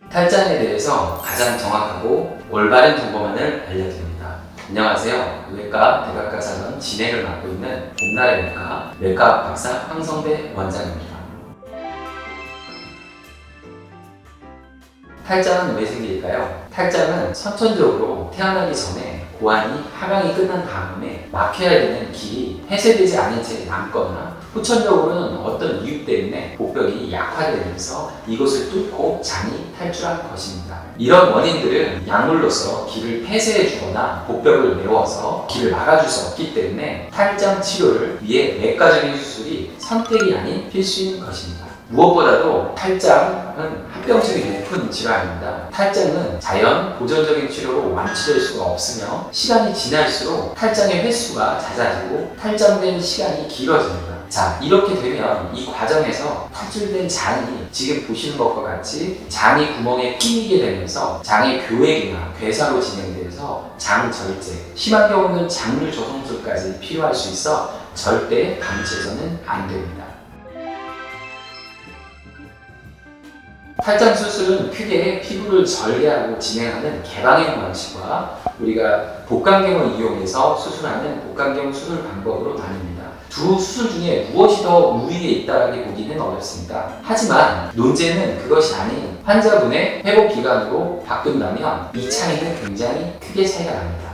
탈장에 대해서 가장 정확하고 올바른 정보만을 알려드립니다. 안녕하세요. 외과 대각가사전 진행을 맡고 있는 봄날의 외과 박사 황성대 원장입니다. 탈장은 왜 생길까요? 탈장은 선천적으로 태어나기 전에 고환이 하강이 끝난 다음에 막혀야 되는 길이 해소되지 않은 채 남거나 후천적으로는 어떤 이유 때문에 복벽이 약화되면서 이곳을 뚫고 장이 탈출한 것입니다. 이런 원인들은 약물로서 길을 폐쇄해 주거나 복벽을 메워서 길을 막아줄 수 없기 때문에 탈장 치료를 위해 외과적인 수술이 선택이 아닌 필수인 것입니다. 무엇보다도 탈장은 합병증이 높은 질환입니다. 탈장은 자연 보존적인 치료로 완치될 수가 없으며 시간이 지날수록 탈장의 횟수가 잦아지고 탈장된 시간이 길어집니다. 자, 이렇게 되면 이 과정에서 탈출된 장이 지금 보시는 것과 같이 장이 구멍에 끼이게 되면서 장의 교액이나 괴사로 진행돼서 장절제, 심한 경우는 장류 조성술까지 필요할 수 있어 절대 방치해서는 안 됩니다. 탈장 수술은 크게 피부를 절개하고 진행하는 개방형 방식과 우리가 복강경을 이용해서 수술하는 복강경 수술 방법으로 나뉩니다. 두 수술 중에 무엇이 더 우위에 있다고 보기는 어렵습니다. 하지만 논제는 그것이 아닌 환자분의 회복 기간으로 바꾼다면 이 차이는 굉장히 크게 차이가 납니다.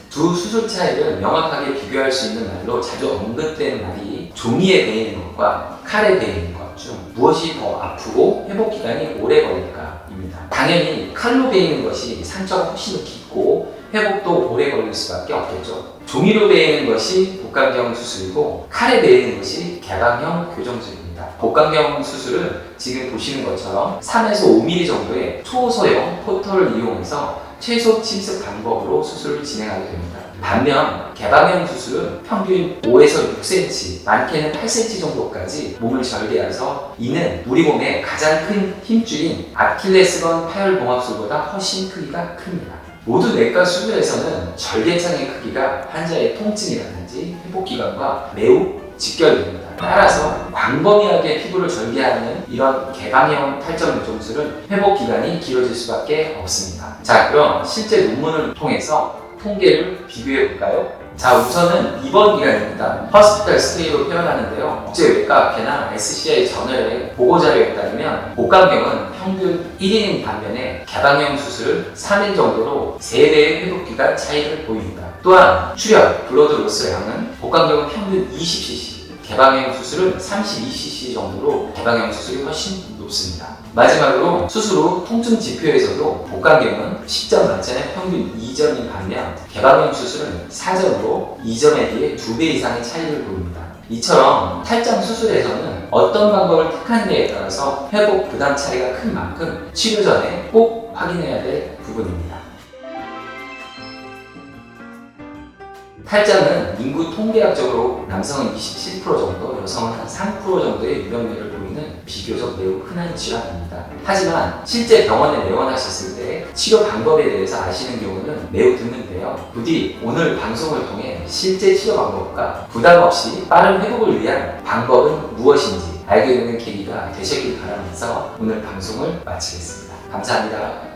두 수술 차이를 명확하게 비교할 수 있는 말로 자주 언급되는 말이 종이에 베이는 것과 칼에 베이는 것 중 무엇이 더 아프고 회복 기간이 오래 걸릴까입니다. 당연히 칼로 베이는 것이 상처가 훨씬 깊고 회복도 오래 걸릴 수밖에 없겠죠. 종이로 베이는 것이 복강경 수술이고 칼에 베이는 것이 개방형 교정술입니다. 복강경 수술은 지금 보시는 것처럼 3에서 5mm 정도의 초소형 포토를 이용해서 최소 침습 방법으로 수술을 진행하게 됩니다. 반면 개방형 수술은 평균 5에서 6cm, 많게는 8cm 정도까지 몸을 절개해서 이는 우리 몸의 가장 큰 힘줄인 아킬레스건 파열봉합술보다 훨씬 크기가 큽니다. 모든 외과 수술에서는 절개창의 크기가 환자의 통증이라든지 회복기간과 매우 직결됩니다. 따라서 광범위하게 피부를 절개하는 이런 개방형 탈장 교정술은 회복기간이 길어질 수밖에 없습니다. 자, 그럼 실제 논문을 통해서 통계를 비교해 볼까요? 자, 우선은 입원 기간입니다. 허스피탈 스테이로 표현하는데요. 국제외과학회나 SCI 저널의 보고자료에 따르면 복강경은 평균 1인 반면에 개방형 수술은 3일 정도로 3배의 회복기간 차이를 보입니다. 또한 출혈, 블러드 로스량은 복강경은 평균 20cc, 개방형 수술은 32cc 정도로 개방형 수술이 훨씬 높습니다. 마지막으로 수술 후 통증 지표에서도 복강경은 10점 만점에 평균 2점인 반면 개방형 수술은 4점으로 2점에 비해 2배 이상의 차이를 보입니다. 이처럼 탈장 수술에서는 어떤 방법을 택하느냐에 따라서 회복 부담 차이가 큰 만큼 치료 전에 꼭 확인해야 될 부분입니다. 탈장은 인구 통계학적으로 남성은 27% 정도, 여성은 한 3% 정도의 유병률을 보이는 비교적 매우 흔한 질환입니다. 하지만 실제 병원에 내원하셨을 때 치료 방법에 대해서 아시는 경우는 매우 드문데요. 부디 오늘 방송을 통해 실제 치료 방법과 부담 없이 빠른 회복을 위한 방법은 무엇인지 알게 되는 계기가 되셨길 바라면서 오늘 방송을 마치겠습니다. 감사합니다.